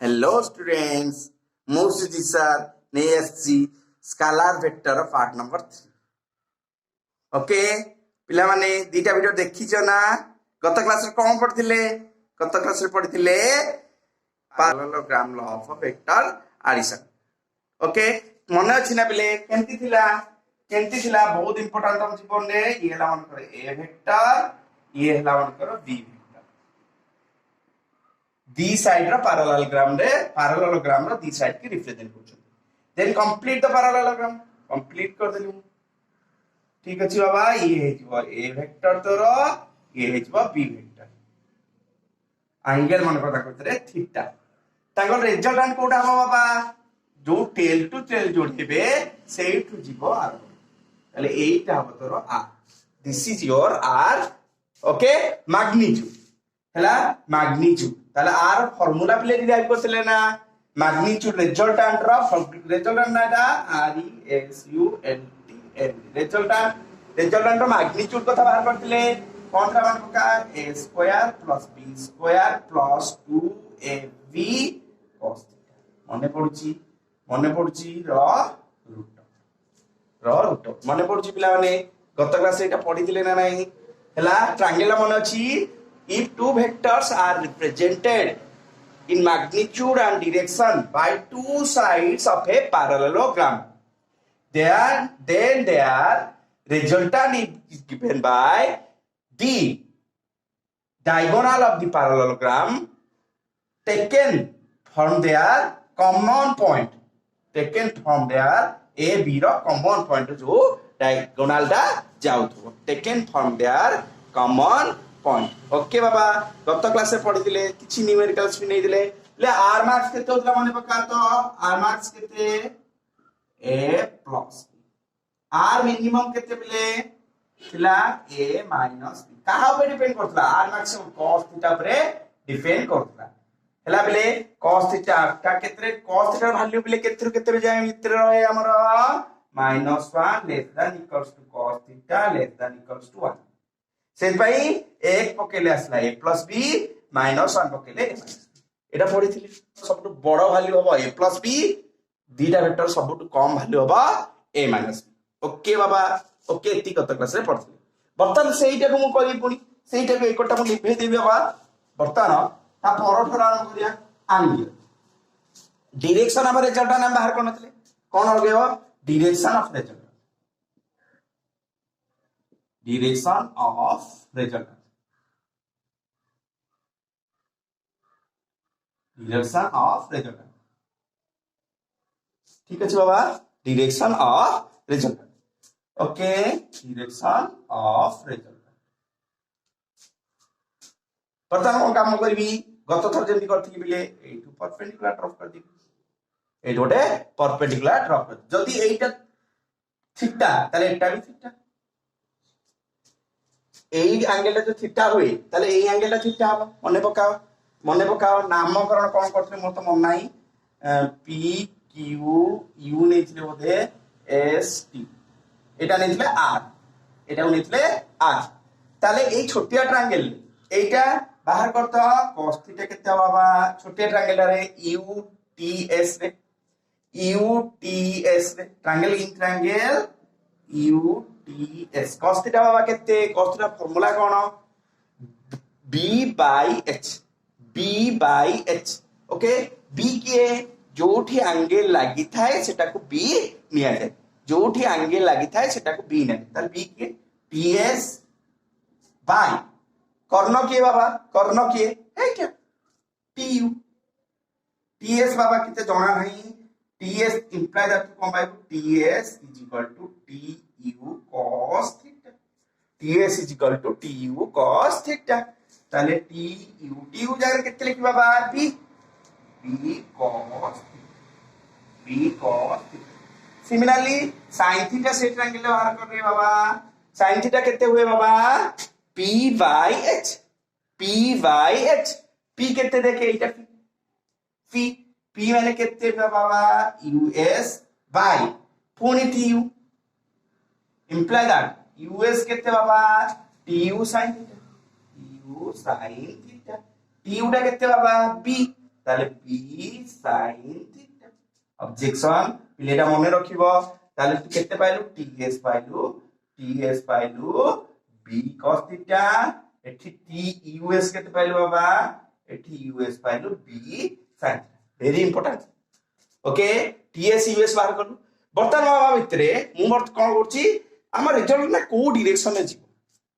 Hello students मुर्शिदी sir ने SC scalar vector part number 3 okay पिला माने दीटा वीडियो देखिछ ना गत क्लास रे कोन पढिथिले गत क्लास रे पढिथिले parallelogram law of vector addition okay मन अछि ना पिले केंती थिला बहुत इंपोर्टेंट हम जीवन रे ये हला मन करे ए वेक्टर ये हला मन करो बी दी साइड रो पैरेललोग्राम रो दी साइड की रिप्रेजेंट करछन then complete the parallelogram complete कर देलु ठीक अछि बाबा ये हेजबो ए वेक्टर तोर ये हेजबो बी वेक्टर एंगल मन कथा कहतरे थीटा ताको रिजल्टेंट कोटा हो बाबा जो टेल टू टेल जोड़िबे सेही टू जीवो आर ताले एटा हो तोर R this is your R okay magnitude हला मैग्नीट्यूड ताले आर फार्मूला प्ले डिराइव करथिले ना मैग्नीट्यूड रिजल्टेंट रो रिजल्टेंट नाटा R E S U L T N resultant रो मैग्नीट्यूड कथा बाहर करथिले कोन रा मान का a square plus b square plus 2ab cos theta मने पडुची रो रूट मने पडुची पिला माने गत क्लास एटा पढिथिले ना नाही हला ट्रायंगल मन अछि if two vectors are represented in magnitude and direction by two sides of a parallelogram then their resultant is given by the diagonal of the parallelogram taken from their common point a b ro common point जो diagonal दा जाउथो taken from their common point okay बाबा गत class से पढिथिले किछि numericals भी नै दिले ले आर मार्क्स केते होतला माने पक्का तो आर मार्क्स केते a प्लस आर मिनिमम केते बिले थिला a माइनस b कहा पे डिपेंड करथला आर मार्क्स cos थीटा पे डिपेंड करथला हला बिले cos थीटा का केते cos थीटा वैल्यू बिले केते केते जाय मित्र रहे हमर -1 less than equals to cos theta less than equals to 1 सेन भाई एक पकेले आसला a प्लस b माइनस 1 पकेले a माइनस एटा पढिथिले सबटु बडो वैल्यू हबो a प्लस b दीटा वेक्टर सबटु कम वैल्यू हबो a माइनस b ओके बाबा ओके एती कत क्लास रे पढिथिले बर्तन सेइटा को मु कहि पुनी सेइटा को एकटा मु लिखै देबी बाबा बर्तन ता परठर आरंभ करिया एंगल डायरेक्शन ऑफ रिजल्ट नाम बाहर करनथिले कोन हो गयो direction of result direction of resultant ठीक अछि बाबा direction of resultant okay direction of resultant प्रथम हम काम करबी गत थर जेंति करथि बिले एटू परपेंडिकुलर ड्रॉप कर दिबी एट गोटे परपेंडिकुलर ड्रॉप कर जदी एटा थीटा ताले एटा भी थीटा एई एंगल जो थीटा हुए ताले एई एंगल थीटा हो मने पकाओ नामकरण कोन करथले मोर तो मन नाही p q u नेथिले बोधे s t एटा नेथिले r एटा नेथिले r ताले एई छोटिया ट्रायंगल एटा बाहर करतो cos थीटा केते बाबा छोटिया ट्रायंगल रे u t s रे triangle in triangle u t s cos theta बाबा केते cos थीटा फार्मूला कोन b by h okay b के जोठी एंगल लागि थाए सेटा को b निया जाय जोठी एंगल लागि थाए सेटा को b निया ताल b के ts बाय कर्ण के बाबा कर्ण के है क्या tu ts बाबा किते जणा नहीं ts implies that two come by ts is equal to tu cos theta ts is equal to tu cos theta ताले tu जागर केते लिखि बाबा b cos theta similarly sin theta से ट्रायंगल बाहर कर रे बाबा sin theta केते हुए बाबा p by h p केते देखे एटा p माने केते बाबा us by पुनी tu imply that us केते बाबा tu sin theta tu टा केते बाबा b তাহলে বি সাইন থিটা অবজেকশন পিলেটা মনে রাখিব তাহলে তু কেতে পাইলু টিএস পাইলু বি cos থিটা এটি টি ইউএস কেতে পাইলু বাবা এটি ইউএস পাইলু B sine very important okay T S U S বাହାର কলু বর্তমান বাবা ভিতরে মু কোন করছি আমার রেজল্ট না কো ডিরেকশন রে ଯିବ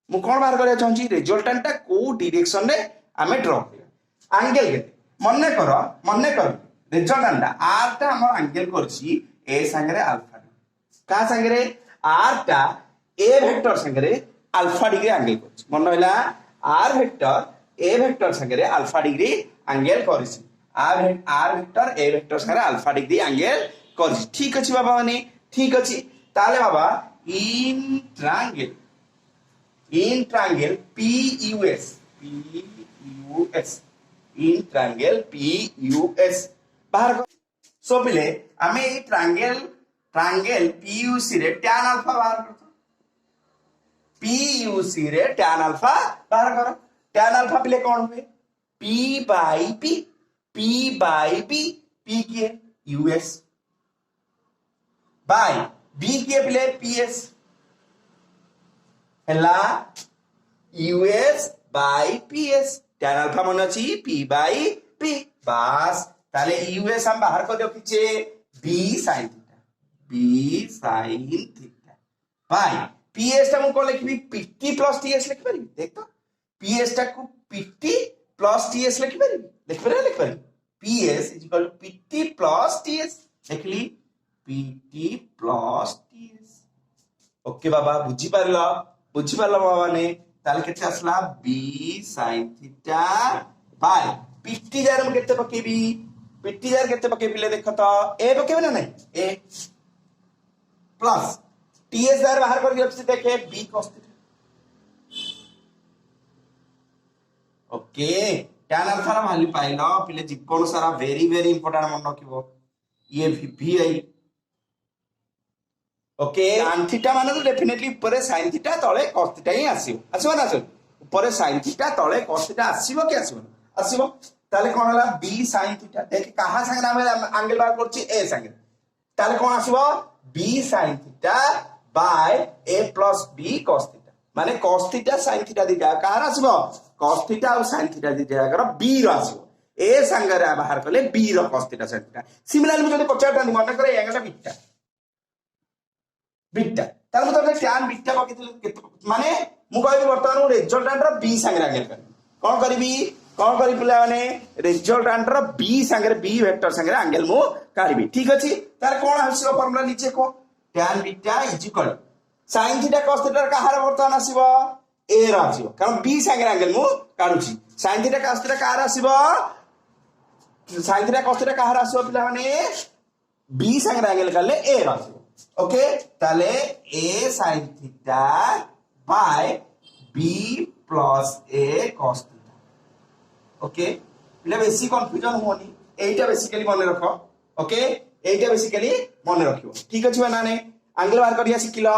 ମୁଁ କଣ ବାହାର କରିବା ଚାହୁଁଛି ରେଜଲ୍ଟାଣ୍ଟ ଟା କୋଉ ଡିରେକ୍ସନ ରେ ଆମେ ଡ୍ର କରିବା ଆଙ୍ଗେଲ କେତେ ମନେ କର ରେଜଲ୍ଟାଣ୍ଟ ଟା r ଟା ଆମର ଆଙ୍ଗେଲ କରିଛି a ସାଙ୍ଗରେ ଆଲଫା କା ସାଙ୍ଗରେ r ଟା a ଭେକ୍ଟର ସାଙ୍ଗରେ ଆଲଫା ଡିଗ୍ରୀ ଆଙ୍ଗେଲ କରିଛି ମନେ ହେଲା r ଭେକ୍ଟର a ଭେକ୍ଟର ସାଙ୍ଗରେ ଆଲଫା ଡିଗ୍ରୀ ଆଙ୍ଗେଲ କରିଛି r ଭେକ୍ଟର a ଭେକ୍ଟର ସାଙ୍ଗରେ ଆଲଫା ଡିଗ୍ରୀ ଆଙ୍ଗେଲ କରିଛି ଠିକ ଅଛି ବାବା ମାନେ ଠିକ ଅଛି ତାହେଲେ ବାବା in triangle PUS in triangle PUS बाहर सो पिले हमें ये ट्रायंगल PUC रे tan अल्फा बाहर करतो PUC रे tan अल्फा बाहर करो tan अल्फा पिले कौन हुए P by B P की है US by B की है पिले PS ହେଲା US by PS tan alpha मन अछि P by P बस ताले US हम बाहर को रखिचे B sin theta by PS टा मु को लिखबी PT plus TS लिख पारी देख तो PS टा को PT plus TS लिख पारी PS is equal to PT plus TS लिखली PT plus TS ओके बाबा बुझी पारला बाबा ने ताले केते असला b sin theta by P T जार में केते पकेबी पिट्टी जार केते पकेबिले देखो तो a पकेबे ना नहीं a प्लस ts जार बाहर कर दियो देखे b cos theta okay tan alpha रा वैल्यू पाइलो पिले जीवन सारा वेरी इंपोर्टेंट मन रखिबो ये vi ओके tan थीटा माने तो डेफिनेटली ऊपर sin थीटा तळे cos थीटा ही आसीबो ना ऊपर sin थीटा तळे cos थीटा आसीबो कि आसीबो ताले कोन हला b sin थीटा देख कहा संगे नाम एंगल बार करछि a संगे ताले कोन आसीबो b sin theta by a plus b cos theta माने cos थीटा sin थीटा दिटा कहार आसीबो cos थीटा और sin थीटा दिटा कर b रो आसीबो a संगे रा बाहर करले b रो cos theta sin theta similarly जदि पचारता मन करे एंगल बीटा तार मतलब tan बीटा पकेतिले माने मु कहबी वर्तमान रिजल्टेंट रो b संगे आंगल कर कोन करी पिला माने रिजल्टेंट रो b संगे b वेक्टर संगे आंगल मु काढबी ठीक अछि तार कोन आसीबो फार्मूला नीचे को tan beta is equal sin theta cos theta कहार वर्तमान आसीबो a रो आसीबो कारण b संगे आंगल मु काढुची sin थीटा cos थीटा कहार आसीबो sin थीटा cos थीटा कहार आसीबो पिला माने b संगे आंगल करले a रो आसीबो ओके ताले a sin theta bye b plus a cos theta okay पिला बेसी कंफ्यूजन होनी एटा बेसिकली मन रखो ओके एटा बेसिकली मन रखियो ठीक अछि बनाने एंगल बाहर करिया सिकिलो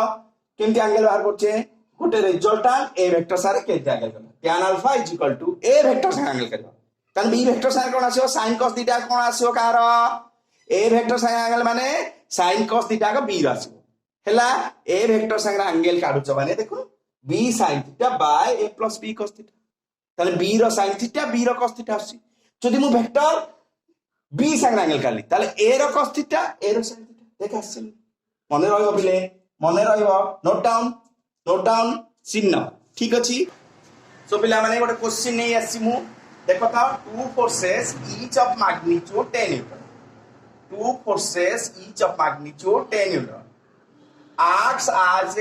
केमति एंगल बाहर करछे गोटे रिजल्टेंट a वेक्टर सारे केते एंगल करला tan alpha is equal to a vector से एंगल करबा तन b वेक्टर सारे कोन आसीओ sin cos थीटा कोन आसीओ कार a वेक्टर से एंगल माने sin cos थीटा का b रासिबो हैला a वेक्टर संगे एंगल काढु छ माने देखो b sin theta by a plus b cos theta ताले b रो sin थीटा b रो cos थीटा आसी जदि मु वेक्टर b संगे एंगल काढली ताले a रो cos थीटा a रो sin थीटा देख आसी मने रहइबो बिले मने रहइबो नोट डाउन चिन्ह ठीक अछि सो पिला माने गोटे क्वेश्चन नै आसी मु देखो ता two forces each of magnitude 10 Newton two forces each of magnitude 10 newton acts as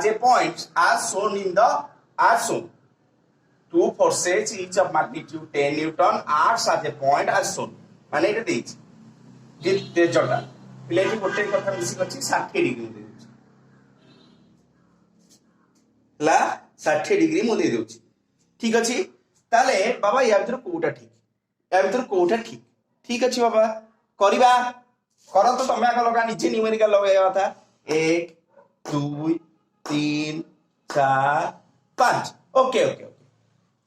a point as shown two forces each of magnitude 10 newton acts as a point as shown माने एटा देछि result पिले की गोटे कथा मिसी अछि 60 degree दे देछि ला 60 degree मु दे देछि ठीक अछि ताले बाबा या भीतर कोटा ठीक अछि बाबा करिबा करन तो तमे आका लगा निजे न्यूमेरिकल लगाया था 1 2 3 4 5 ओके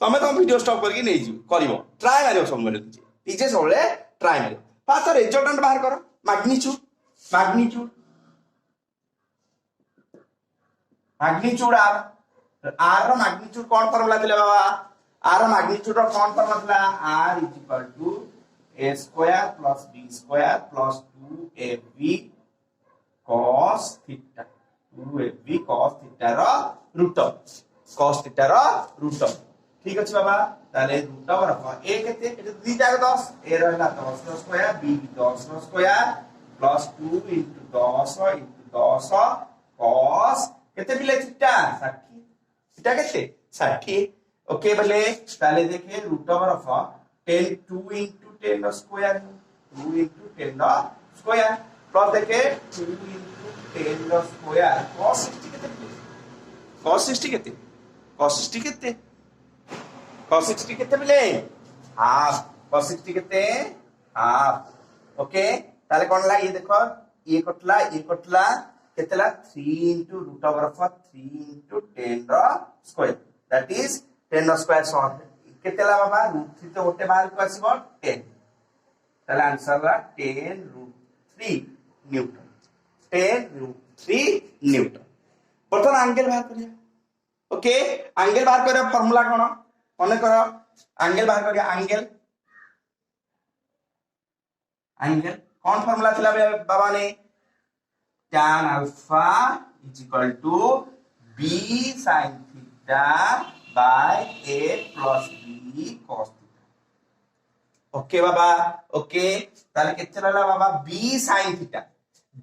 तमे तो वीडियो स्टॉप करके नै जी करिवो ट्राई मारियो सब मेरे टी जे सबले ट्रायंगल फास्ट रिजल्टेंट बाहर करो मैग्नीट्यूड मैग्नीट्यूड मैग्नीट्यूड आर रो मैग्नीट्यूड कौन फॉर्मूला थिले बाबा आर रो मैग्नीट्यूड रो कौन फॉर्मूला थिला r = a square plus b square plus 2ab cos theta 2ab cos theta रो रूट cos थीटा रो रूट ठीक अछि बाबा ताले रूट बराबर a केते एते दुईटा 10 a रहला 10 रो स्क्वायर b 10 रो स्क्वायर प्लस 2 * 10 * 10 cos केते मिले थीटा 60 थीटा केते 60 ओके बोले ताले देखे रूट बराबर 10 2 * 10 रो स्क्वायर 2 * 10 रो स्क्वायर प्लस देखे 2 * 10 रो स्क्वायर cos 60 केते cos 60 केते cos 60 केते cos 60 कितने मिले हाफ cos 60 कितने हाफ ओके ताले कौन ला ये देखो ये कटला कितला 3 * √3 * 10 रो स्क्वायर दैट इज 10 रो स्क्वायर सॉल्व कितला बाबा √3 तो ओटे बाहर को आसीबो 10 ताले आंसर ला 10√3 न्यूटन 10√3 न्यूटन बर्तमान एंगल बाहर करिया ओके एंगल बाहर करिया फार्मूला कोन मने करो एंगल बाहर करिया एंगल कौन फार्मूला थिला बाबा ने tan alpha = b sin theta by a plus b cos theta okay बाबा ओके ताले केते रहला बाबा b sin theta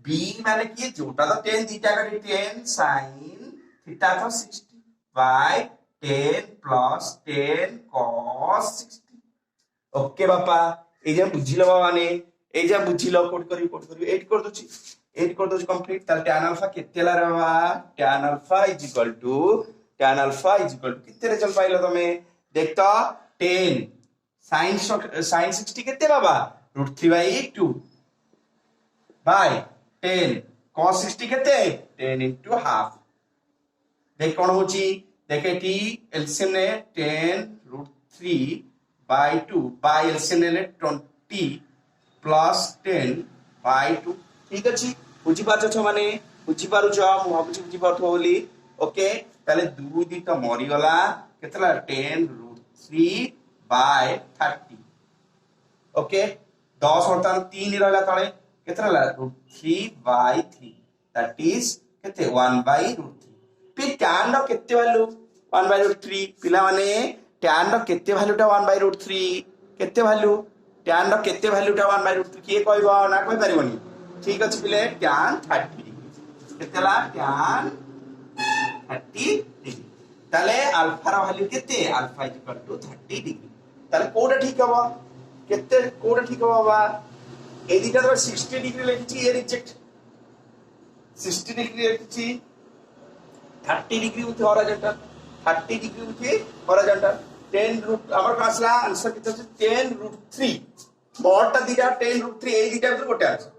b माने की जोटा तो tan theta का 10 sin theta तो 60 by 10 plus 10 cos 60 ओके बापा ए जे बुझिलो बाबा ने ए जे बुझिलो कोड करी 8 कर दोची कंप्लीट ताल tan alpha केतेला रे बाबा tan alpha = किते रिजल्ट पाइलो तमे देखतो 10 sin 60 केते बाबा √3/2 by 10 cos 60 केते 10 * हाफ देख कोन होची देखे टी एलसीएम ने 10√3/2 बाय एलसीएम ने 20 प्लस 10/2 ठीक अछि बुझी पाछो छ माने बुझी पारु छ मु भाबुची बुझी पारथो बोली ओके ताले 2 दी तो मरि गला केतला 10√3/30 ओके 10 होता 3 रहला तळे केतला √3/3 दैट इज केते 1/√3 फिर tan रो केते वैल्यू 1/√3 पिला माने tan रो केते वैल्यूटा 1/√3 केते वैल्यू tan रो केते वैल्यूटा 1/√3 किए कहबो ना कहि परिबोनी ठीक अछि पिले tan 30 डिग्री केतेला tan 30 डिग्री ताले अल्फा रो वैल्यू केते अल्फा = 30 डिग्री ताले कोडा ठीक हबो केते कोडा ठीक हबो बाबा ए दिटा तो 60 डिग्री लेखिछि ए रिजेक्ट 60 डिग्री लेखिछि 30 degree with horizontal 30 degree with horizontal 10 root हमर कासला आंसर किते छै 10√3 मोरटा दिटा 10√3 ए दिटा भीतर गोटे आंसर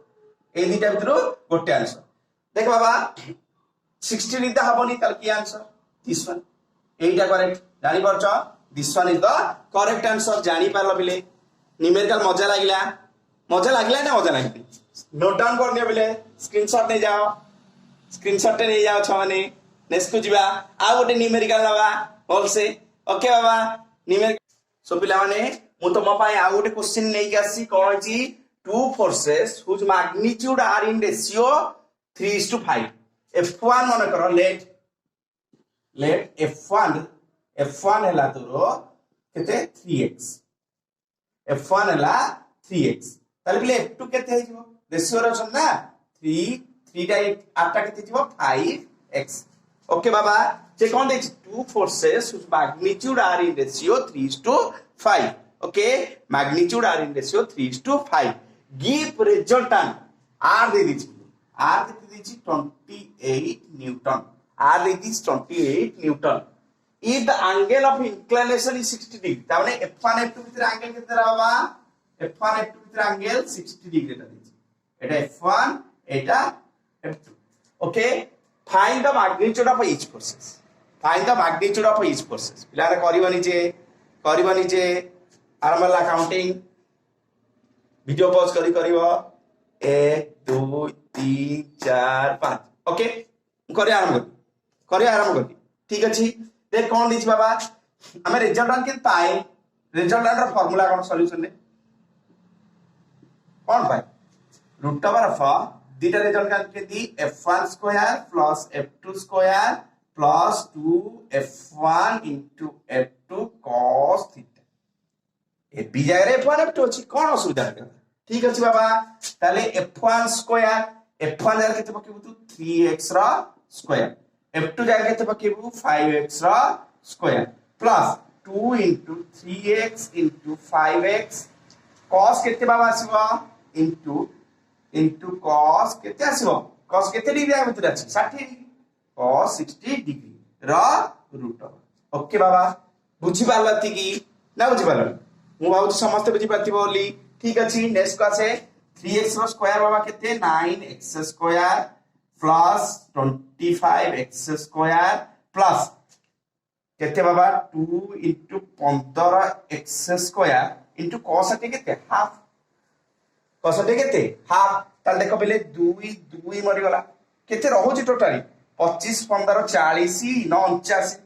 ए दिटा भीतर गोटे आंसर देख बाबा 60 लिखता हबनी ताल की आंसर दिस वन एटा करेक्ट जानि परछ this one is the correct answer जानि पारलो बिले न्यूमेरिकल मजा लागला ना मजा लागली नोट डाउन करने बिले स्क्रीनशॉट नै जाओ स्क्रीनशॉट नै जाओ छ माने नेक्स्ट को जीवा आ गोटे न्यूमेरिकल लबा होल से ओके बाबा न्यूमेरिकल सो पिला माने मु तो म पाए आ गोटे क्वेश्चन नै आसी कोन छी two forces whose magnitude are in ratio 3:5 f1 मन करो लेट f1 हला तोरो केते 3x f1 हला 3x ताले बिले f2 केते हे जीवो रेशियो रो छ ना 3 टा 8 टा केते जीवो 5x okay Baba J cone they two forces whose magnitude are in ratio 3:5 okay magnitude are in ratio 3:5 give resultant r they the r they the 28 Newton r they the 28 Newton if the angle of inclination is 60 degree ताने f1 f2 भीतर angle केते रहबा f1 f2 भीतर angle 60 degree ता दी एटा f1 Etah f2 okay find the magnitude of each forces find the magnitude of each forces पिलारे करबनी जे आरंभला काउंटिंग ভিডিও পজ করিব 1 2 3 4 5 ওকে করে আরম্ভ করি ঠিক আছে দেখ কোন দিছি বাবা আমি রেজাল্ট কেন পাই রেজাল্টর ফর্মুলা কোন সলিউশন রে কোন পাই root over of দুইটা রেজাল্ট কাকে দি f1 square plus f2 square plus 2f1 into f2 cos theta A B জায়গায় f1 f2 আছে কোন অসুবিধা নেই ঠিক আছে বাবা তাহলে f1 স্কয়ার f1 জায়গায় কেতে পকেবু 3x র স্কয়ার f2 জায়গায় কেতে পকেবু 5x র square plus 2 into 3x into 5x cos কেতে বাবা আসিব into cos কেতে আসিব cos কেতে ডিগ্রি আগে ভিতরে আছে 60 ডিগ্রি cos 60 ডিগ্রি র রুট ওকে বাবা বুঝি পারলাতি কি না বুঝি পারল মু ভাবুছি সমস্ত বুঝি পারতিব বলি ঠিক আছে নেক্সট আছে 3x র স্কয়ার বাবা কেতে 9x square plus 25x square plus কেতে বাবা 2 into 15x square into cos কেতে হাফ cos কেতে হাফ তাহলে দেখো বেলে 2 2 মরি গলা কেতে রহুছি totally 25 15 40 49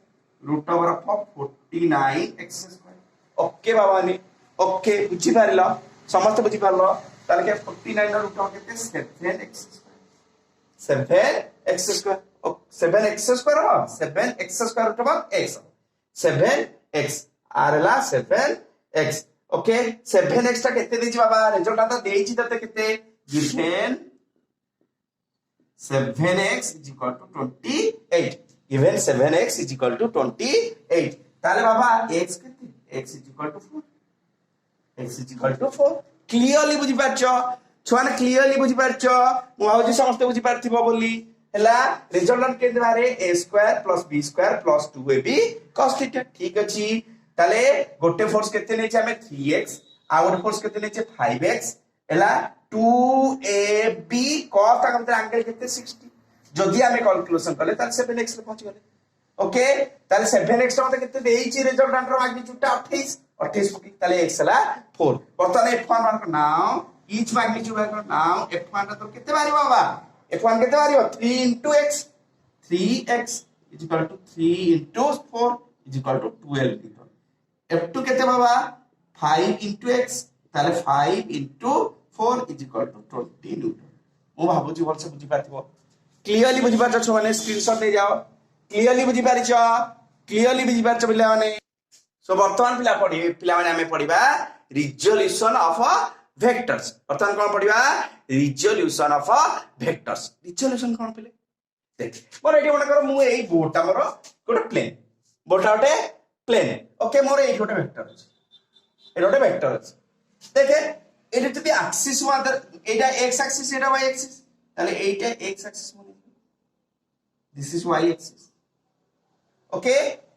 root over of 49x square okay বাবা নি ওকে বুঝি পারল সমস্ত বুঝি পারল তাহলে কে 49 র root over কেতে 7x square 7x square 7x square 7x square root over x 7x Arla 7x ওকে 7x টা কেতে দিছি বাবা রেজাল্টটা দেইছি ততে কেতে given 7x is equal to 28 given 7x is equal to 28 তাহলে বাবা x কেতে x is equal to 4 x is equal to 4 clearly বুঝি পারছো ছুয়ানে ক্লিয়ারলি বুঝি পারছো মু ভাবুছি সমস্ত বুঝি পারথিব বলি হেলা রেজাল্ট কেতে বারে a square plus b square plus 2ab cos θ ঠিক আছে তাহলে গোটে ফোর্স কেতে নেছে আমি 3x আর গোটে ফোর্স কেতে নেছে 5x হেলা 2ab cos টা কত অ্যাঙ্গেল কেতে 60 যদি আমি ক্যালকুলেশন করলে তাহলে 7x রে পৌঁছ গলে ওকে তাহলে 7x টা মতে কেতে দেইছি রেজাল্টন্টর ম্যাগনিটিউডটা 28 পকি তাহলে x হলা 4 বর্তমানে f1 মান নাও ইচ ম্যাগনিটিউড বার নাও f1 টা তো কেতে পারি বাবা f1 কেতে পারি 3 into x 3x is equal to 3 into 4 is equal to 12 f2 কেতে বাবা 5 into x তাহলে 5 into 4 is equal to 20 Newton মু ভাবুছি ভলসে বুঝি পারথিব ক্লিয়ারলি বুঝি পারছ মানে স্ক্রিনশট নিয়ে যাও ক্লিয়ারলি বুঝি পারিছ ক্লিয়ারলি বুঝি পারছ পিলা মানে সো বর্তমান পিলা মানে আমি পড়িবা রিজোলিউশন অফ ভেক্টরস বর্তমান কোন পড়িবা রিজোলিউশন অফ ভেক্টরস রিজোলিউশন কোন পিলে দেখ মোর এটি মনে করো মু এই বোর্ডটা মোর গোটে প্লেন বোর্ডটা গোটে প্লেন ওকে মোর এই গোটে ভেক্টর আছে এটা গোটে ভেক্টর আছে দেখে এটা যদি অ্যাক্সিস মাদার এটা x অ্যাক্সিস এটা y অ্যাক্সিস তাহলে এইটা x অ্যাক্সিস মনে দিস ইজ y অ্যাক্সিস ওকে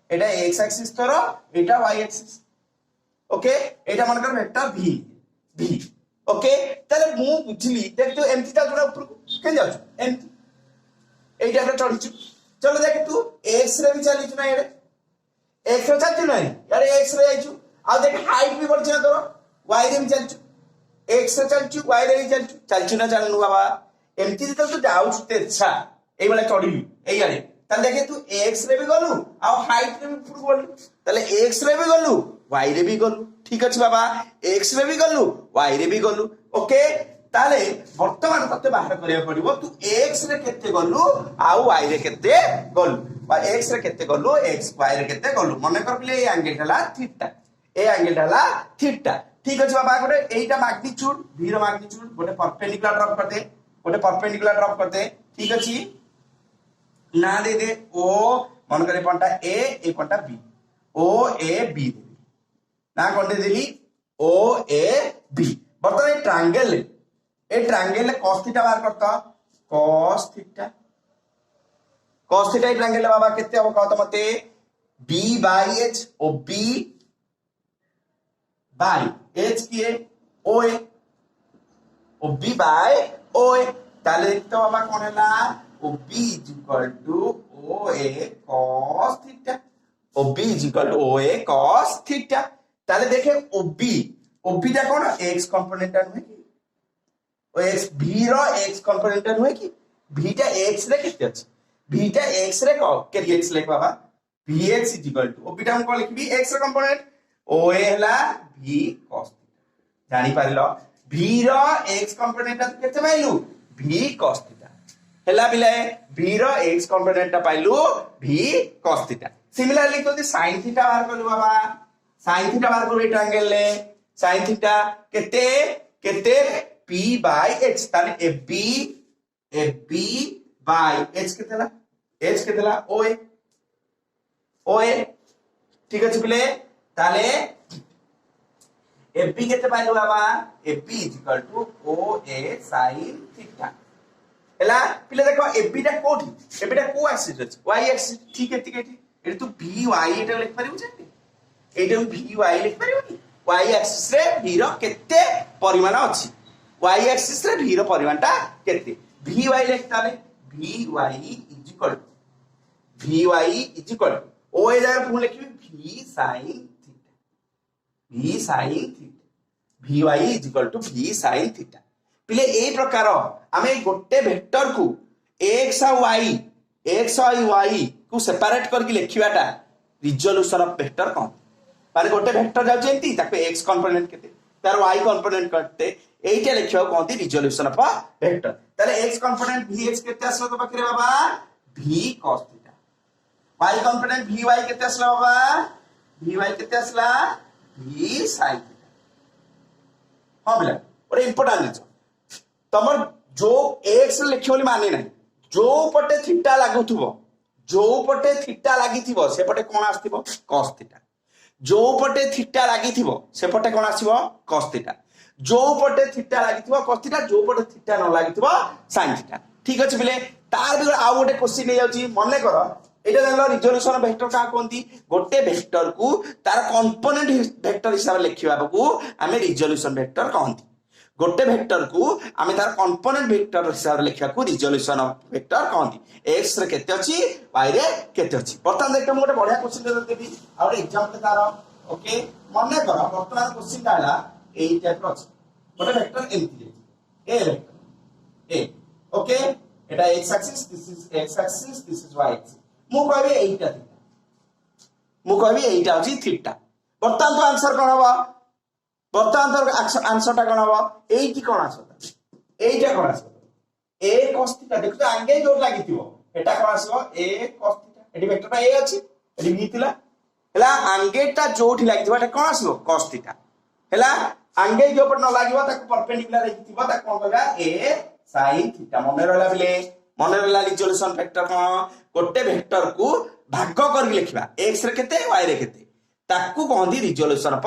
এটা x অ্যাক্সিস তোর এটা y অ্যাক্সিস ওকে এটা মনে কর ভেক্টর v ওকে তাহলে মু বুঝলি দেখ তো এমটি টা তোরা উপর কেন যাচ্ছ এমটি এইটা আমরা চলছু চলো দেখ তু x রে भी চালিছু না এরে x রে চালিছু না আরে x রে যাইছু আর দেখ হাইট भी বলছ না তোর y রে भी চালিছু x রে চালিছু y রে भी চালিছু না চালনু বাবা এমটি তো তো যাউছু তে ইচ্ছা এই বেলা চড়িলু এই আরে তাহলে দেখে তু x রে भी গলু আর হাইট রে भी উপর গলু তাহলে x রে भी গলু y রে भी গলু ঠিক আছে বাবা x রে भी গলু y রে भी গলু ওকে তাহলে বর্তমান ততে বাহার করিয়া পড়িব তু x রে কেতে গলু আর y রে কেতে গলু বা x রে কেতে গলু x y রে কেতে গলু মনে করলে এই অ্যাঙ্গেলটা হলা থিটা এই অ্যাঙ্গেলটা হলা থিটা ঠিক আছে বাবা গোটে এইটা ম্যাগনিটিউড v র ম্যাগনিটিউড গোটে পারপেন্ডিকুলার ড্রপ করতে ঠিক আছে না দে দে ও মনে করে পয়েন্টটা a এই পয়েন্টটা b o a b না কোনটা দিলি o a b বর্তমানে এই ট্রায়াঙ্গেল cos থিটা বার করতা cos থিটা এই ট্রায়াঙ্গেল বাবা কেতে হবে কত মতে b by h O b by h কি o a O b by o a তাহলে দেখতে বাবা কোন হলা ও b is equal to o a cos theta ও b is equal to o a cos theta তাহলে দেখে ও b ओबी टा कोन x कंपोनेंट टा नुहे कि ओ x v रो x कंपोनेंट टा नुहे कि v टा x रे केते अछि v टा x रे को के x लिख बाबा vx ओबी टा हम को लिखबी x रे कंपोनेंट oa हला v cos जानि पारिलो v रो x कंपोनेंट टा केते पाइलु v cos हेला बिले v रो x कंपोनेंट टा पाइलु v cos थीटा सिमिलरली तो sin थीटा बाहर करलु बाबा sin थीटा बाहर करलु एटा एंगल ले sin थीटा केते केते p बाय h ताने ab बाय h केतेला oa ठीक अछि बिले ताले ab केते पाइलु बाबा ab oa sin थीटा एला पिले देखो एबी टा कोठी एबी टा को एक्सिस अछि y एक्सिस ठीक है एटी तू vy एटा लिख परिउ छथि एटा vy लिख परिउ कि y एक्सिस रे v रो केते परिमाण अछि y एक्सिस रे v रो परिमाणटा केते vy लिख ताले vy o ए जगह पुन लिखबी v sin theta v sin theta पिले ए प्रकार आमे गोटे वेक्टर को x और y को सेपरेट करके लिखिबाटा रिजोल्यूशन ऑफ वेक्टर कोन माने गोटे वेक्टर जाउ जेंती ताको x कंपोनेंट केते तार y कंपोनेंट करते एटा लिखियो कोनती रिजोल्यूशन ऑफ वेक्टर ताले x कंपोनेंट vx केते असलो तो बकरे बाबा v cos theta y component vy केते असला बाबा vy केते असला v sin थीटा हां बिला और इंपोर्टेंट है तमर जो x लिखियो माने ना जो पटे थीटा लागिथिबो से पटे कोन आस्थिबो cos थीटा जो पटे थीटा लागिथिबो से पटे कोन आसीबो cos थीटा जो पटे थीटा लागिथिबो cos थीटा जो पटे थीटा न लागिथिबो sin थीटा ठीक अछि बिले तार भी आ गोटे क्वेश्चन नै जाउची मने करो एटा जानलो रिजोल्यूशन वेक्टर का कोनती गोटे वेक्टर को तार कंपोनेंट वेक्टर हिसाब लिखिबा को हमें रिजोल्यूशन वेक्टर कहंती गोटे वेक्टर को आमे तार कंपोनेंट वेक्टर हिसाब लिखा को रिजोल्यूशन ऑफ वेक्टर कहंती x रे केते अछि y रे केते अछि बर्तमान देखो मोटे बढ़िया क्वेश्चन दे देबी और एग्जाम ते तार ओके मने करो बर्तमान क्वेश्चन डाला एई टाइप रो अछि गोटे वेक्टर एमती ए vector A okay Etah x axis this is y axis मु कहबी एईटा अछि थीटा बर्तमान तो आंसर कोन होबा बर्तमान तो आंसर टा कोन होबा एईटी कोन आसो एईटा कोन आसो a cos थीटा देखो एंगल जो लागिथिबो एटा कोन आसो a cos theta eighty vector टा a अछि एटी v थिला हला एंगल टा जोठी लागिथिबो एटा कोन आसो cos थीटा हला एंगल जो पर न लागिबो ताको परपेंडिकुलर लागिथिबो ता कोन कहबा a sin थीटा मने रहला रिजोल्यूशन वेक्टर कोन गोटे वेक्टर को भाग कर लिखिबा x रे केते y रे केते ताकू कहंदी रिजोल्यूशन ऑफ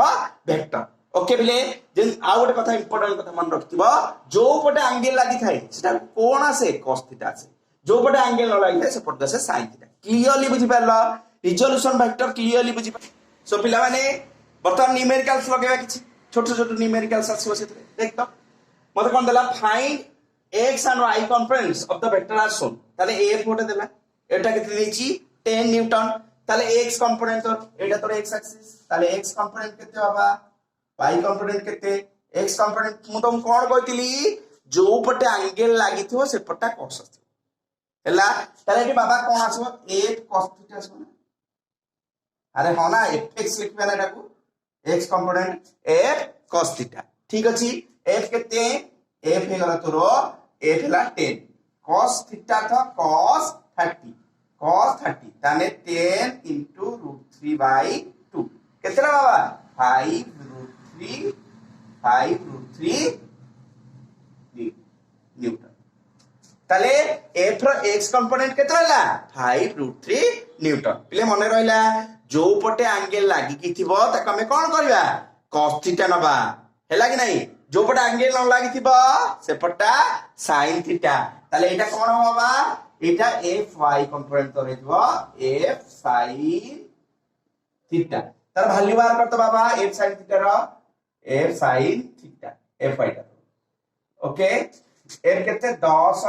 वेक्टर ओके बिले जे आ गोटे कथा इंपोर्टेंट कथा मन रखतिबो जो पटे एंगल लागि थाए सेटा कोन आसे cos थीटा आसे जो पटे एंगल न लागि थाए से पटे से sin थीटा क्लियरली बुझि परला रिजोल्यूशन वेक्टर क्लियरली बुझि सो पिला माने बर्तमान न्यूमेरिकल्स लगेबा किछि छोट न्यूमेरिकल्स आसो से देख तो मते कोन देला find x and y components of the vector are shown ताले f मोटे देला एटा केते देछि 10 न्यूटन ताले x कंपोनेंट तो एटा तो x एक्सिस ताले x कंपोनेंट केते बाबा y कंपोनेंट केते x कंपोनेंट मु तुम कोन कहतिली जो पटे एंगल लागिथिबो से पटा cos आथिबो हला ताले एटी बाबा कोन आसबो f cos थीटा आसबो ना अरे हो ना fx लिखबे ना एटा को x component f cos theta ठीक अछि f केते f हे गला तोरो f हला 10 cos थीटा था cos 30 ताने 10 into √3 by 2 केतरा बाबा 5 √3 न्यूटन ताले f रो x कंपोनेंट केतरा हला 5 √3 न्यूटन पिले मने रहला जो पटे एंगल लागि कि थिबो त कमे कोन करबा cos थीटा नबा हैला कि नहीं जो पटे एंगल न लागि थिबो से पटा sin थीटा ताले एटा कोन होबा एटा fy कंपोनेंट तो हेतबो f sin थीटा तार वैल्यू बार करतो बाबा f sin थीटा रो f sin थीटा fy टा ओके f केते 10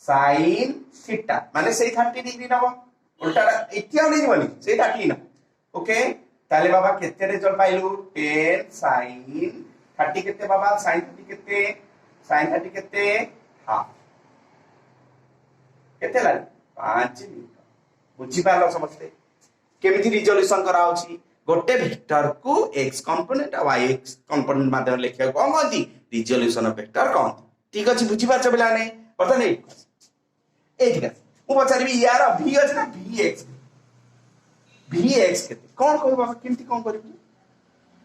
sin थीटा माने सेही 30 डिग्री नबो उल्टा इथिया नै बनी सेही 30 न ओके ताले बाबा केते रिजल्ट पाइलु 10 sin 30 केते बाबा sin 30 केते sin 30 केते हाफ केते लाग 5 मीटर बुझी पारलो समझते केमिति रिजोल्यूशन करा होची गोटे वेक्टर को x कंपोनेंट और y कंपोनेंट माध्यम लिखिया कोन कहती रिजोल्यूशन ऑफ वेक्टर कहती ठीक अछि बुझी पाछ बिला नै पता नै ए ठीक अछि मु पचारिबी यार v अछि ना vx केते कोन कहबो बाबा केमिति कोन करिबी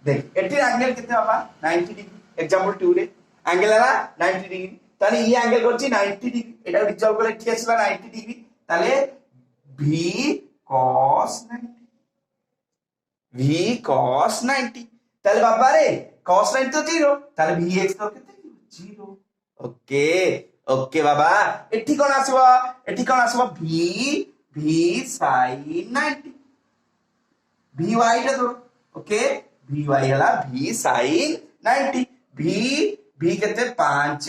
देख एटी एंगल केते बाबा 90 डिग्री एग्जांपल 2 रे एंगल है 90 डिग्री ताले ये एंगल करछि 90 डिग्री एटा रिजल्व करे ठीक आसला 90 डिग्री ताले v cos 90 v cos 90 ताले बाबा रे cos 90 तो 0 ताले vx तो केते 0 ओके ओके बाबा एठी कोन आसीबो v sin 90 vy टा तो ओके vy हला v sin 90 v केते 5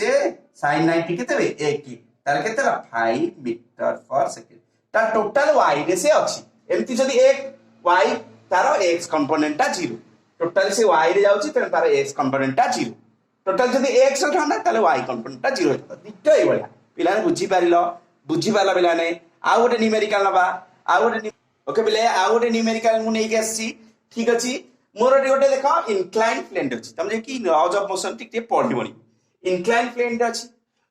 sin 90 केते 1 ताले केते 5 मीटर पर सेकंड ता टोटल y रे से अछि एमति जदी एक y तारो x कंपोनेंट ता 0 टोटल से y रे जाउची त तारो x कंपोनेंट ता 0 टोटल जदी x थाना ताले y कंपोनेंट ता 0 होता दिक्कत ए बळा पिला ने बुझी पाला पिला ने आ गोटे न्यूमेरिकल नबा आ गोटे ओके बिले आ गोटे न्यूमेरिकल मु नै के आसी ठीक अछि मोर गोटे देखो इंक्लाइन प्लेन अछि तमे कि लॉज ऑफ मोशन टिके पढिबनी इंक्लाइन प्लेन अछि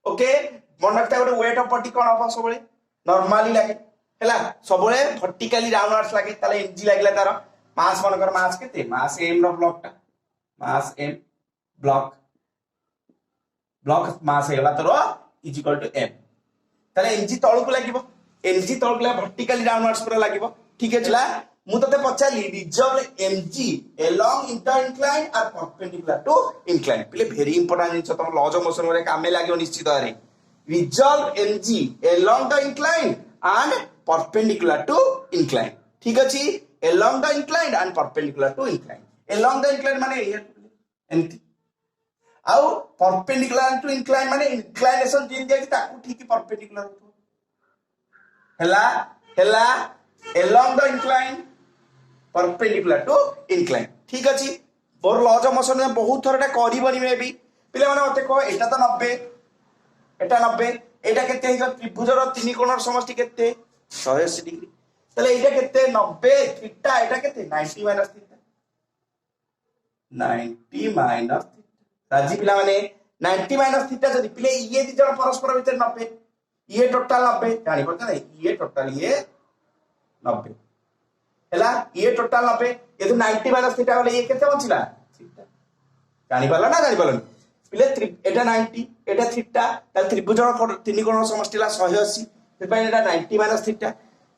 ओके मनकता गोटे वेट ऑफ बॉडी कोन हो सबले नॉर्मली लागे हैला सबले वर्टिकली डाउनवर्ड्स लागे ताले एनर्जी लागला तार मास मनकर मास केते मास m रो ब्लॉक टा मास m ब्लॉक मास हैला तोर इज इक्वल टू m ताले एनर्जी तळु को लागिबो एनर्जी तळु को वर्टिकली डाउनवर्ड्स पूरा लागिबो ठीक हैला मु तते पचाली resolve mg along inter incline or perpendicular to incline पले वेरी इंपोर्टेंट जिंस तम लॉज ऑफ मोशन रे कामे लागियो निश्चित रे resolve mg along the incline and perpendicular to incline ठीक अछि along the incline and perpendicular to incline along the incline माने एंती आउ perpendicular to incline माने inclination दिन जे ताकू ठीक perpendicular हो हला along the incline perpendicular to incline ठीक अछि बोर लॉज ऑफ मोशन में बहुत थरटा करिबनी मे भी पिले माने मते को एटा तो 90 एटा केते हिजो त्रिभुजर तीन कोणर समष्टि केते 180 डिग्री तले एटा केते 90 थीटा एटा केते 90 माइनस थीटा राजी पिला माने 90 माइनस थीटा जदी पिले ये दी जण परस्पर भीतर 90 ये टोटल 90 जानि पड़ता नै ये टोटल ये 90 हैला ये टोटल 90 ये तो 90 माइनस थीटा वाले ये केते बचिला थीटा जानि पाला पिले एटा 90 एटा थीटा ताले त्रिभुजर तीन कोण समष्टिला 180 तपय एटा 90 माइनस थीटा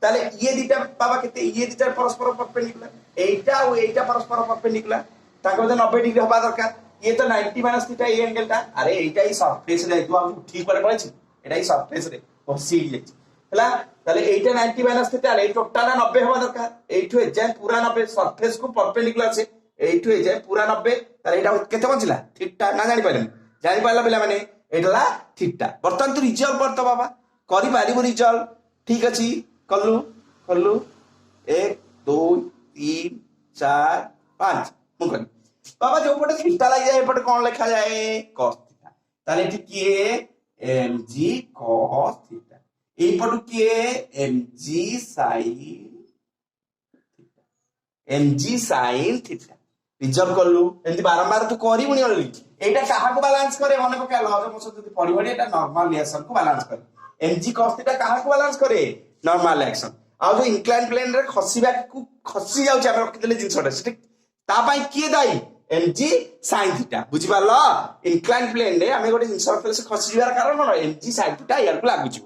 ताले ये दिटा बाबा केते ये दिटा परस्पर परपेंडिकुलर एटा और एटा परस्पर परपेंडिकुलर ताको 90 डिग्री होबा दरकार ये तो 90 माइनस थीटा ये एंगल टा अरे एटा ही सरफेस रे जो हम ठीक पर पड़े छी एटा ही सरफेस रे बसी जे हला ताले एटा 90 माइनस थीटा ए टोटल 90 होबा दरकार एठु एजाय पूरा 90 सरफेस को परपेंडिकुलर से एठु एजाय पूरा 90 ताले एटा केते बचिला थीटा ना जानि पाला पिला माने एटला थीटा बर्तन तू रिजल्व करत बाबा करि पारिबो रिजल्व ठीक अछि कल्लू 1 2 3 4 5 मुकन बाबा जो पटे थीटा लागि जाय पटे कोन लिखा जाए cos थीटा ताले ठीक किए mg cos थीटा ए पटु किए mg sin थीटा रिजल्व करलु एंती बारंबार तू करिबुनी ओनली एटा काहा को बैलेंस करे माने को क्या लॉज ऑफ मोशन जदी पडिबडी एटा नॉर्मल रिएक्शन को बैलेंस करे mg cos थीटा काहा को बैलेंस करे नॉर्मल रिएक्शन आ जो इंक्लाइन प्लेन रे खसिबा को खसी जाउछ हम रखि देले जिंसटा सेठी ता पई किए दाई mg sin थीटा बुझि पालो इंक्लाइन प्लेन रे हमें गोटे सरफेस खसी जार कारण कोन mg sin थीटा यार को लागु छी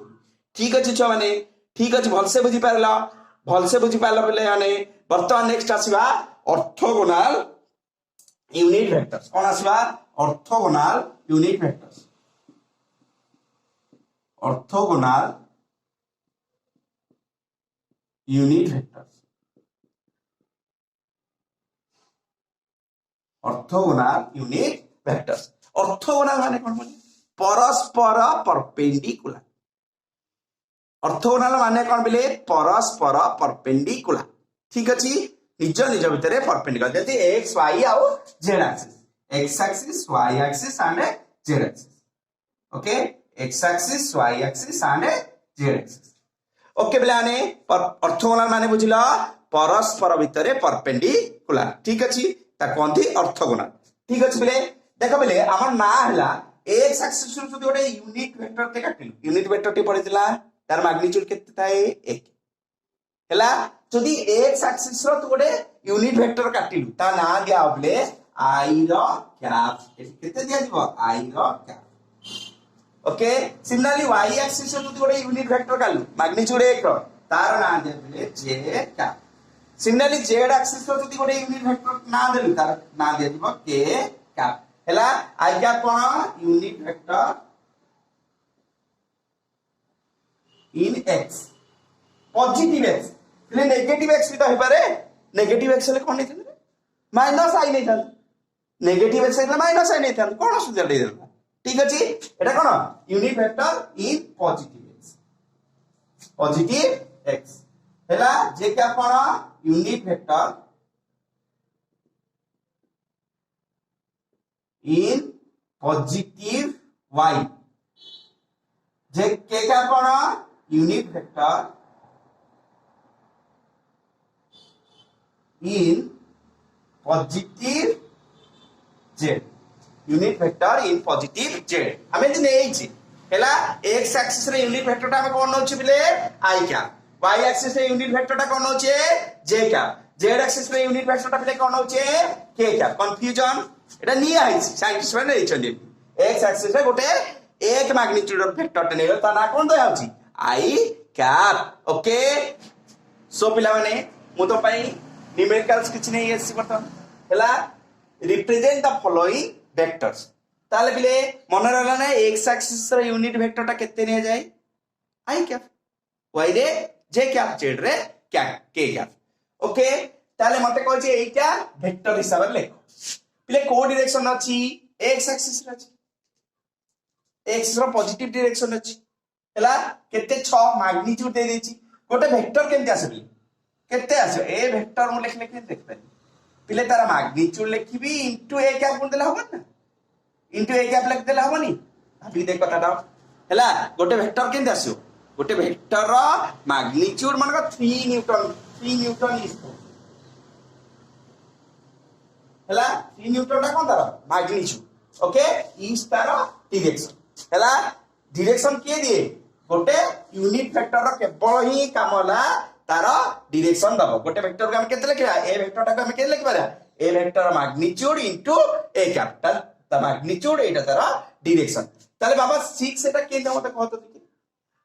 ठीक अछि छ माने ठीक अछि भलसे बुझि पारला बोले माने वर्तमान नेक्स्ट आसीबा ऑर्थोगोनल यूनिट वेक्टर्स कौन आसीबा orthogonal unit vectors orthogonal unit vectors orthogonal unit vectors orthogonal माने कोन माने परस्पर परपेंडिकुलर ऑर्थोगोनल माने कोन बिले परस्पर परपेंडिकुलर ठीक अछि निज भितर परपेंडिकुलर जति x y आउ z axis x axis, y axis and z axis. Okay, x axis, y axis and z axis. Okay पिलाने ऑर्थोगोनल माने बुझिला परस्पर भितरे परपेंडिकुलर ठीक अछि ता कोंथि ऑर्थोगोनल ठीक अछि बेले देखो बेले हमर ना हला x एक्सिस रु जदि ओटे यूनिट वेक्टर ते काटिल यूनिट वेक्टर टे पड़ितला तार मैग्नीट्यूड केते थाए 1 हला जदि x एक्सिस रो तू ओटे यूनिट वेक्टर काटिलु ता ना दिया बेले i रो कैप केते दिया दिबो i रो cap okay similarly y axis रो जदि ओटे यूनिट वेक्टर कालु मैग्नीट्यूड 1 रो तार ना दिया बेले j cap similarly z axis रो जदि ओटे यूनिट वेक्टर ना देलु तार ना दिया दिबो k कैप हला i cap cone unit vector in x positive x ले नेगेटिव x भी तो हे पारे नेगेटिव x ले कोन नै थले माइनस i नै थले नेगेटिव x ले माइनस i नै थले कोन सुविधा दे देला ठीक अछि एटा कोन unit vector in positive x हला जे क्या कोन unit vector in positive y जे के क्या कोन unit vector in positive z unit vector in positive z हमें दिन एई छी हला x एक्सिस रे यूनिट वेक्टर ता हम कोन होछि बिले i कैप y एक्सिस रे यूनिट वेक्टर ता कोन होछि j कैप z एक्सिस रे यूनिट वेक्टर ता बिले कोन होछि k कैप कंफ्यूजन एटा निया है साइंटिस्ट माने एचंदी x एक्सिस रे गोटे एक मैग्नीट्यूड ऑफ वेक्टर ते नेलो ता ना कोन दया होछि i कैप ओके सो पिला माने मु तो पई न्यूमेरिकल्स किछ नै एसी बर्तन हला रिप्रेजेंट द फॉलोइंग वेक्टर्स ताले बिले मन रहला ना x एक्सिस रे यूनिट वेक्टर ता केते ने जाय i कैप y रे j कैप z रे k कैप ओके ताले मते कहै छै एटा वेक्टर हिसाब रे लेखो पिले को डायरेक्शन अछि x एक्सिस रे अछि x रो पॉजिटिव डायरेक्शन अछि हला केते 6 मैग्नीट्यूड दे देछि गोटे वेक्टर केमते आसे केते आसे ए वेक्टर मु लिख देख पानी पिले तारा मैग्नीट्यूड लिखिबी इनटू a कैप गुण देला हबन ना इनटू a कैप लिख देला हबनी अभी देख कथाटा हला गोटे वेक्टर केमते आसियो गोटे वेक्टर रो मैग्नीट्यूड मन का 3 न्यूटन इज हला 3 न्यूटन ता कोन तारा मैग्नीट्यूड ओके इज तारा डायरेक्शन हला डायरेक्शन के दिए गोटे यूनिट वेक्टर रो केवल ही कामला तारा डायरेक्शन दबो गोटे वेक्टर को हम केते लिखबा ए वेक्टर टा को हम केते लिखबा a vector magnitude into a capital the magnitude एटा तारा डायरेक्शन ताले बाबा 6 एटा के मते कहतो देखि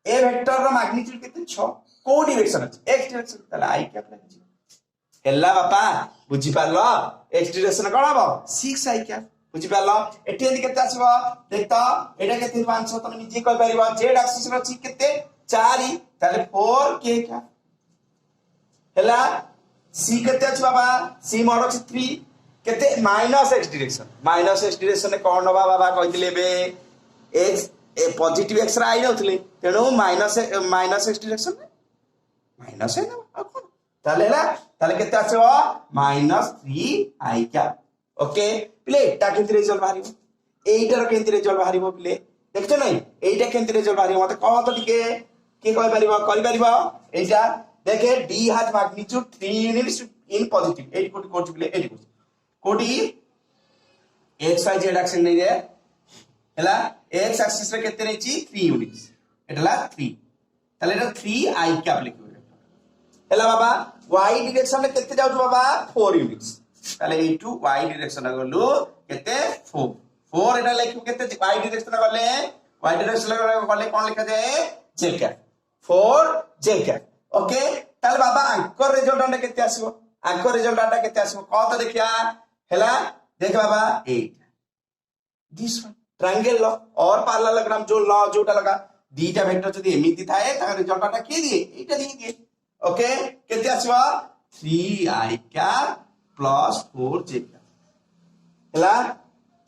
ए वेक्टर रो मैग्नीट्यूड केते 6 को डायरेक्शन अछि x डायरेक्शन ताले i कैप लागि हेला बाबा बुझी पालो x डायरेक्शन कोन हबो 6 i कैप बुझी पालो एटी एंदी केते आसीबो देखतो एटा केते 500 तमे निजे कहि परिबो z एक्सिस रो छि केते 4 ताले 4 k कैप हला c केते अछि बाबा c मोर अछि 3 केते माइनस x डायरेक्शन कोन होबा बाबा कहि दिले बे x ए पॉजिटिव x रा आई नथले तेनो माइनस x डायरेक्शन माइनस है ना कोन ताले हला ताले केते आछो -3i कैप ओके प्ले एटा केते रिजल्ट बाहरिबो एइटार केते रिजल्ट बाहरिबो प्ले देखछो नै एइटा केते रिजल्ट बाहरिबो मते कह तो टिके के कहि परिबो करि परिबो एइटा देखे d has magnitude 3 units in positive 8 कोटी कोटी प्ले 8 कोटी x y z एक्सिस नै रे हला x एक्सिस रे केते रहिछि 3 यूनिट्स एटला 3 ताले एटा 3i कैप लिखिबो हला बाबा y डायरेक्शन रे केते जाउ बाबा 4 यूनिट्स ताले इनटू y डायरेक्शन गलु केते 4 एटा लिखिबो केते y डायरेक्शन गले y डायरेक्शन गले कोन लिखा जाय j cap 4 j cap okay ताले बाबा अंकर रिजल्ट आंडा केते आसीबो अंकर रिजल्ट आंडा केते आसीबो क तो देखिया हैला देख बाबा 8 दिस वन ट्रायंगल लॉ और पैरेललोग्राम जो लॉ जोटा लगा दीटा वेक्टर जदी एमिति थाए ता रिजल्ट आंडा के दिए एटा दिए ओके केते आसीबो 3i cap plus 4j cap हैला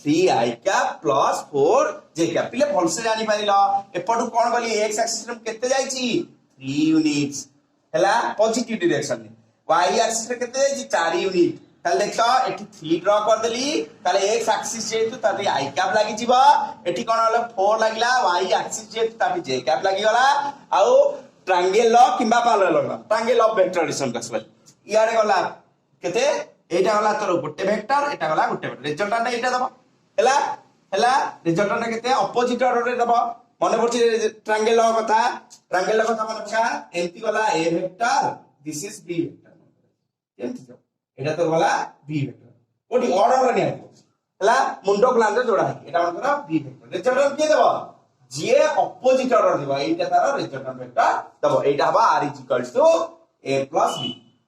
3i cap plus 4j cap पिले भलसे जानि पारिलो एपटु कोन गली x एक्सिस रे केते जाईची 3 यूनिट्स हला पॉजिटिव डायरेक्शन y एक्सिस रे केते जाईची 4 यूनिट তাহলে দেখো এটি 3 ড্র করে দেলি তাহলে x অ্যাক্সিস যেহেতু তাতে i ক্যাপ লাগিଯିବ এটি কোন হলো 4 লাগিলা y অ্যাক্সিস যেহেতু তাতে j ক্যাপ লাগি গলা আউ ট্রায়াঙ্গেল কিংবা parallelogram triangle of vector addition কাসবা ইয়ারে গলা কেতে এইটা গলা তোর গোটে ভেক্টর এটা গলা গোটে ভেক্টর রেজাল্টটা এইটা দব হেলা হেলা রেজাল্টটা কেতে অপোজিট অর্ডরে দব মনে পড়ছে ট্রায়াঙ্গেল কথা মনে পড়া এমতি গলা a vector this is b vector কেমতি তো এটা তো গলা b ভেক্টর ওটি অর্ডর নিয়া হেলা মুন্ড প্লান রে जोड़ा এটা মনে b ভেক্টর রেজাল্ট কি দেব যে অপোজিট অর্ডর দিব এইটা তার রেজাল্ট ভেক্টর দেব এইটা হবে r a plus b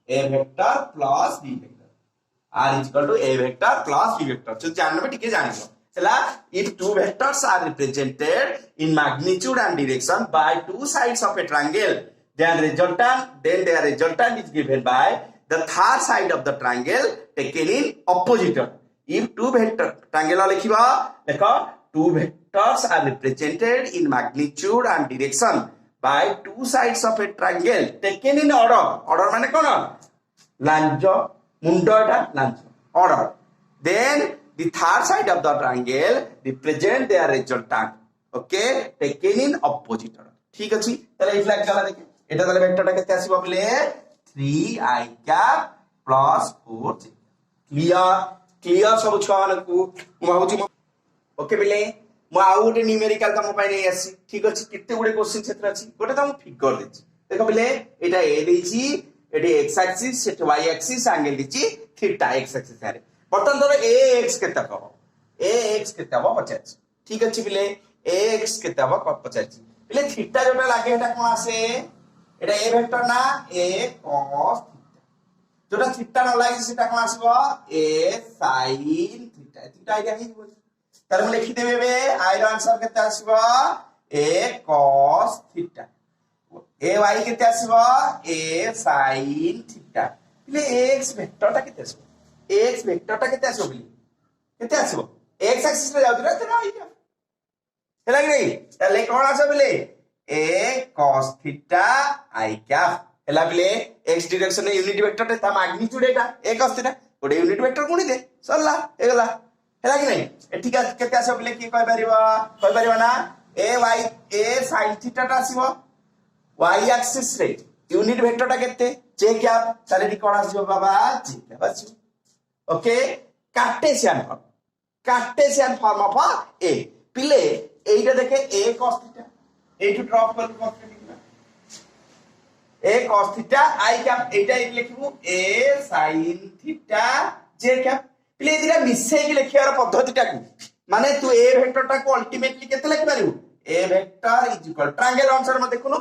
a vector plus b vector r a vector plus b vector তো জানবে ঠিক জানিব হেলা if two vectors are represented in magnitude and direction by two sides of a triangle then their resultant is given by the third side of the triangle taken in opposite order. If two vector triangle লিখিবা দেখো two vectors are represented in magnitude and direction by two sides of a triangle taken in order মানে কোন lunge মুন্ড এটা lunge order then the third side of the triangle represent their resultant okay taken in opposite order ঠিক আছে তাহলে এই flag গলা দেখে এটা তাহলে ভেক্টরটা কেতে আসিব বলে 3i cap plus 4j clear सब छुआ मानकू मु भाबुची ओके बेले मु आउ गोटे न्यूमेरिकल तम पाइ नै आसी ठीक अछि केते गुडे क्वेश्चन क्षेत्र अछि गोटे त मु फिगर देछि देखो बेले एटा a देछि एटी x एक्सिस सेट y एक्सिस एंगल दिछि थीटा x एक्सिस रे बर्तन धरो ax केते कहबो ax केते हबो 50 ठीक अछि बेले ax केते हबो 50 बेले थीटा जोटा लागे एटा कोन आसे एटा a वेक्टर ना a cos जोटा थीटा न लागि सेटा कोन आसीबो a sin theta theta idea हि दिबो तार हम लिखि देबे बे आइर आंसर केते आसीबो a cos theta a y केते आसीबो a sin थीटा ले x वेक्टरटा केते आसीबो x वेक्टरटा केते आसीबो बिली केते आसीबो x एक्सिस रे जाउ रे तेरा आइडिया हेला कि नै ताले कोन आछो बिले a cos theta i cap हेला बिले x डायरेक्शन यूनिट वेक्टर ता मैग्नीट्यूड एटा a cos थीटा ओडे यूनिट वेक्टर कोनी दे सरला एगला हेला कि नै एठी का केते आछो बिले की कहि परिबा ना a sin थीटा ता आसीबो y एक्सिस रे यूनिट वेक्टर ता केते j कैप ताले री कोन आसीबो बाबा j कैप आसीबो okay Cartesian form of a पिले एटा देखे a cos थीटा एटू ड्रॉप कर cos theta a cos theta i cap एटा लिखिबो a sin theta j cap पिले दिरा मिसै कि लिखियार पद्धतिटा को माने तू a वेक्टरटा को अल्टीमेटली केते लिखि पारिबो a vector is equal triangle answer में देखुनु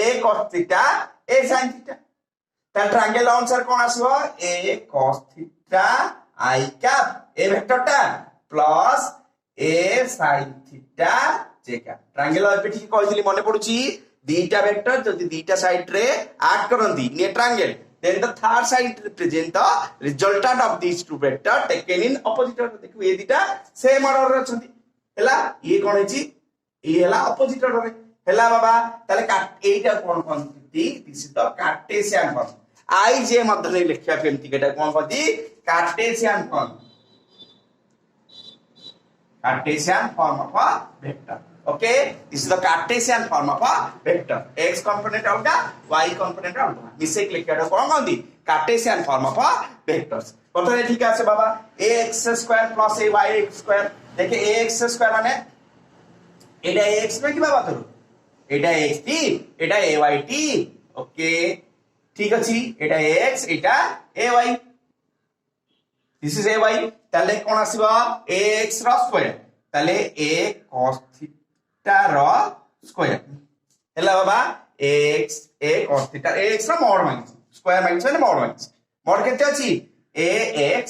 a cos theta a sin theta ता ट्रायंगल आंसर कोन आसीबो a cos theta i cap a वेक्टरटा plus a sin theta j cap triangle एपिटी कहिली मने पडुची दीटा वेक्टर जदि दीटा साइड रे ऐड करंती in a triangle then the third side represent the resultant of these two vector taken in opposite order देखो ए दीटा सेम ऑर्डर रे अछंती हैला ये कोन हेची ये हैला ऑपोजिट ऑर्डर रे हैला बाबा ताले एटा कोन कोनती this is the Cartesian form आई जे मध्य रे लिखिया केमती केटा कोन कहती Cartesian form of a vector okay this is the Cartesian form of a vector x component alga y component alga मिसेक लिखिया कोन कहती Cartesian form of a vectors प्रथमे ठीक আছে बाबा ax square plus ay square देखे ax स्क्वायर माने एटा x में की बाबा करू एटा x टी एटा ay टी ओके ठीक अछि एटा x Etah ay this is ay ताले कोन आसीबा ax रो स्क्वायर ताले a cos थीटा रो स्क्वायर हैला बाबा x a cos theta x रो मोड माइनस स्क्वायर माइनस ने मोड केते अछि ax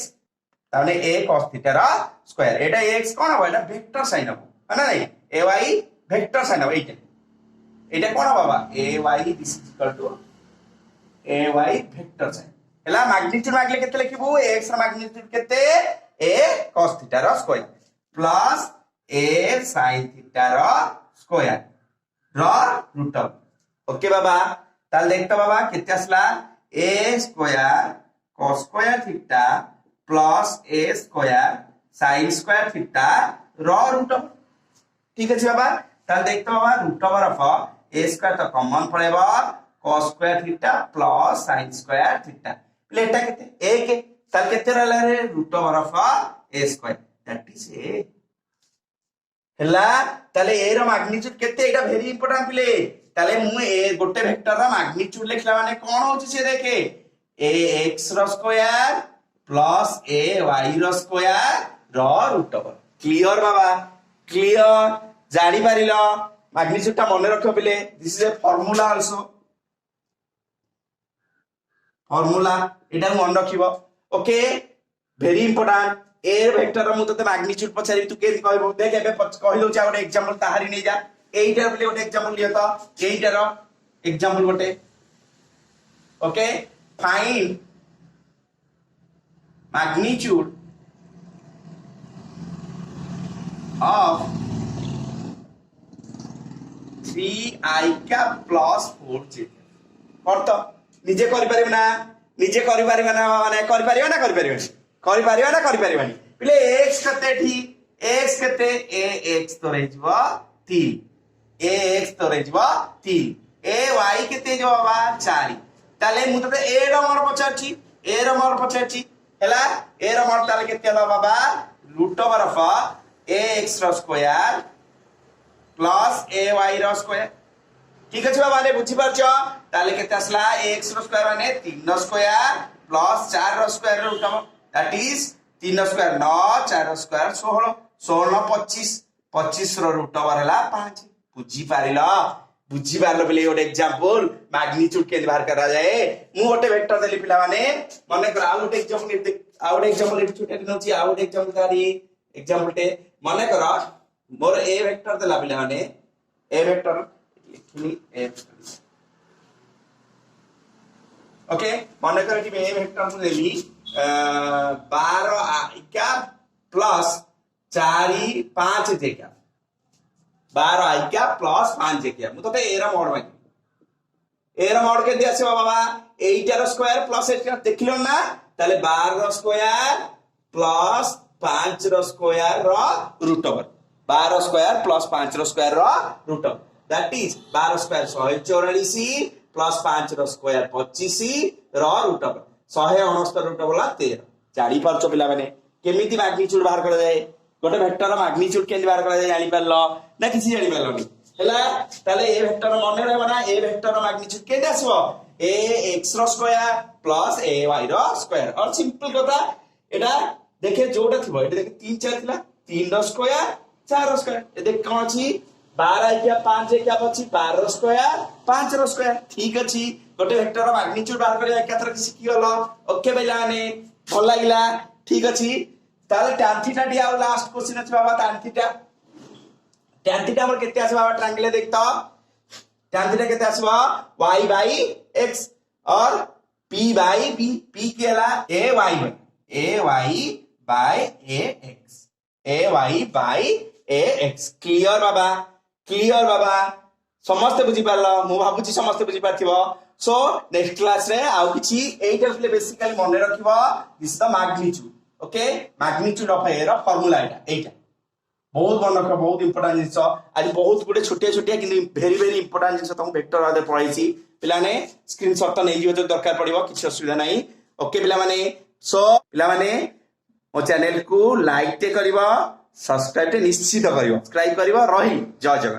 ताने a cos थीटा रो स्क्वायर एटा x कोन हो एटा वेक्टर साइन हो ना नहीं ay वेक्टर साइन हो एटा कोन बाबा ay this is equal to ay vector sign हैला मैग्नीट्यूड मागले केते लिखिबो x रो मैग्नीट्यूड केते a cos थीटा रो square plus a sin theta रो स्क्वायर रो रूट ऑफ ओके बाबा ताल देखता बाबा केते आसला a square cos square theta plus a square sin square theta रो रूट ओवर ठीक अछि बाबा ताल देखतो बाबा root over of a square तो कॉमन पड़ेबो cos square theta plus sin square theta ले एटा केते 1 ताल केते रहला रे root over of a square that is a हला ताले ए रो मैग्नीट्यूड केते एटा वेरी इंपोर्टेंट पिले ताले मु ए गोटे वेक्टर रो मैग्नीट्यूड लिखला माने कोन होची से देखे ए x रो स्क्वायर प्लस ए y रो स्क्वायर रो रूट ओवर क्लियर बाबा क्लियर जानी पारिलो मैग्नीट्यूड ता मने रखो पिले this is a formula also formula एटा मन रखिबो ओके वेरी इंपोर्टेंट ए वेक्टर मु तते मैग्नीट्यूड पछारी तू के कहबो देख एबे कहि दउ जा गोटे एग्जांपल ताहारी नै जा एइटार बोले गोटे एग्जांपल लियो त एइटार एग्जांपल गोटे okay find magnitude of 3i का प्लस 4j और तो निजे करि परिबे ना निजे करि परिबे ना माने करि परिबे ना करि परिबे ना करि परिबानी पिले x कते ठी x कते ax तो रहिजबो 3 ax तो रहिजबो 3 ay कते जो बाबा 4 ताले मु तते a रो मोर पचाची a रो मोर पचाची हला a रो मोर ताले केते हला बाबा रूट ओवर ऑफ ax रो स्क्वायर प्लस ay रो स्क्वायर ठीक अछि बाबा ने बुझी परछो ताले केते असला ax रो स्क्वायर माने 3 रो स्क्वायर प्लस 4 रो square root over that is 3 square 9 4 square 16 16 25 25 रो रूट ओवर हला 5 बुझी पारिलो बेले गोटे एग्जांपल मैग्नीट्यूड के बाहर करा जाए मु गोटे वेक्टर देली पिला माने माने कर आउट एग्जांपल छोटे नोची आउट एग्जांपल तारी एग्जांपल टे माने कर मोर ए वेक्टर देला पिला माने ए वेक्टर लिखनी ए ओके माने कर कि ए वेक्टर को देली 12 क्या प्लस 4 5 जे क्या 12 क्या प्लस 5 जे क्या मु तो एरा मोड मागी एरा मोड के दिया से बाबा 8 रो स्क्वायर प्लस 8 देखिलो ना ताले 12 रो स्क्वायर प्लस 5 रो स्क्वायर रो रूट ओवर 12 स्क्वायर प्लस 5 रो स्क्वायर रो root over that is 12 square 144 plus 5 रो स्क्वायर 25 रो रूट ओवर 169 रूट ओवर 13 जानी परछो पिला माने केमिति मैग्नीट्यूड बाहर कर जाए गोटे वेक्टर मैग्नीट्यूड केंति बाहर कर जाए जानि परलो ना किसी जानि परलोनी हैला ताले ए वेक्टर मने रहबो ना ए वेक्टर मैग्नीट्यूड केते आसबो ए x रो स्क्वायर प्लस ए y रो स्क्वायर और सिंपल कथा एटा देखे जोटा थिबो एटा देखे 3 4 थिला 3 रो स्क्वायर 4 रो स्क्वायर ए देख कोन अछि 12 क्या 5 क्या अछि 12 रो स्क्वायर 5 रो स्क्वायर ठीक अछि गोटे वेक्टर मैग्नीट्यूड बाहर कर एकाथर कि सिखि गलो ओके बेला ने भल लागिला ठीक अछि ताले tan थीटा डी आ लास्ट क्वेश्चन अछि बाबा tan थीटा हमर केते आसे बाबा ट्रायंगल देखता tan थीटा केते आसबा y बाय x और p बाय b p के हला a y by ax clear बाबा समस्त बुझी पारलो मु भाबुची समस्त बुझी पारथिबो सो नेक्स्ट क्लास रे आउ किछि एटा बेसिकली मने रखिबो this the magnitude okay magnitude of a रो फार्मूला एटा बहुत मन रख बहुत इंपोर्टेंट जिंस आज बहुत गुडे छोटे किंतु वेरी इंपोर्टेंट जिंस तुम वेक्टर आदे पढाइछि पिला ने स्क्रीनशॉट तो नै जियो तो दरकार पड़िबो किछि असुविधा नै ओके पिला माने सो पिला माने मो चैनल को लाइक ते करबो सब्सक्राइब ते निश्चित करबो सब्सक्राइब करबो रही जय जगन्नाथ।